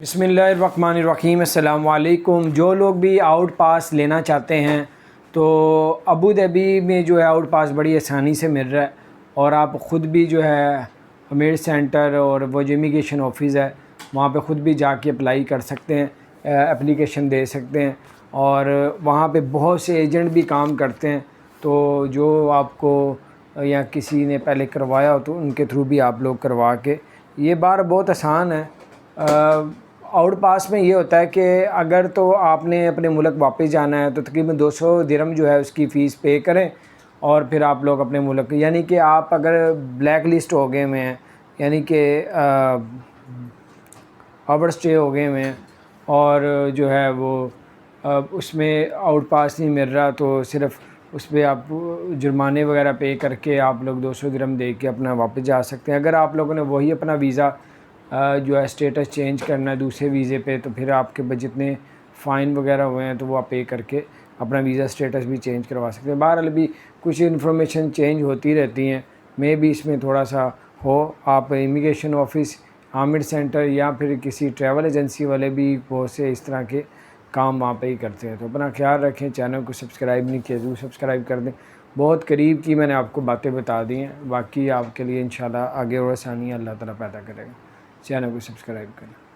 بسم اللہ الرحمن الرحیم۔ السلام علیکم۔ جو لوگ بھی آؤٹ پاس لینا چاہتے ہیں تو ابو ظبی میں جو ہے آؤٹ پاس بڑی آسانی سے مل رہا ہے، اور آپ خود بھی جو ہے امیر سینٹر اور وہ جو امیگریشن آفس ہے وہاں پہ خود بھی جا کے اپلائی کر سکتے ہیں، اپلیکیشن دے سکتے ہیں، اور وہاں پہ بہت سے ایجنٹ بھی کام کرتے ہیں، تو جو آپ کو یا کسی نے پہلے کروایا ہو تو ان کے تھرو بھی آپ لوگ کروا کے، یہ بار بہت آسان ہے۔ آؤٹ پاس میں یہ ہوتا ہے کہ اگر تو آپ نے اپنے ملک واپس جانا ہے تو تقریباً 200 درہم جو ہے اس کی فیس پے کریں، اور پھر آپ لوگ اپنے ملک، یعنی کہ آپ اگر بلیک لسٹ ہو گئے ہوئے ہیں، یعنی کہ اوور اسٹے ہو گئے ہوئے ہیں، اور جو ہے وہ اس میں آؤٹ پاس نہیں مل رہا، تو صرف اس پہ آپ جرمانے وغیرہ پے کر کے آپ لوگ 200 درہم دے کے اپنا واپس جا سکتے ہیں۔ اگر آپ لوگوں نے وہی اپنا ویزا جو ہے اسٹیٹس چینج کرنا ہے دوسرے ویزے پہ، تو پھر آپ کے جتنے فائن وغیرہ ہوئے ہیں تو وہ آپ پے کر کے اپنا ویزا اسٹیٹس بھی چینج کروا سکتے ہیں۔ بہرحال بھی کچھ انفارمیشن چینج ہوتی رہتی ہیں، میں بھی اس میں تھوڑا سا ہو، آپ امیگریشن آفس، عامر سینٹر یا پھر کسی ٹریول ایجنسی والے بھی بہت سے اس طرح کے کام وہاں پہ ہی کرتے ہیں۔ تو اپنا خیال رکھیں، چینل کو سبسکرائب نہیں کیا ضرور سبسکرائب کر دیں۔ بہت قریب کی میں نے آپ کو باتیں بتا دی ہیں، باقی آپ کے لیے انشاءاللہ آگے اور آسانیاں اللہ تعالیٰ پیدا کرے گا۔ چینل کو سبسکرائب کریں۔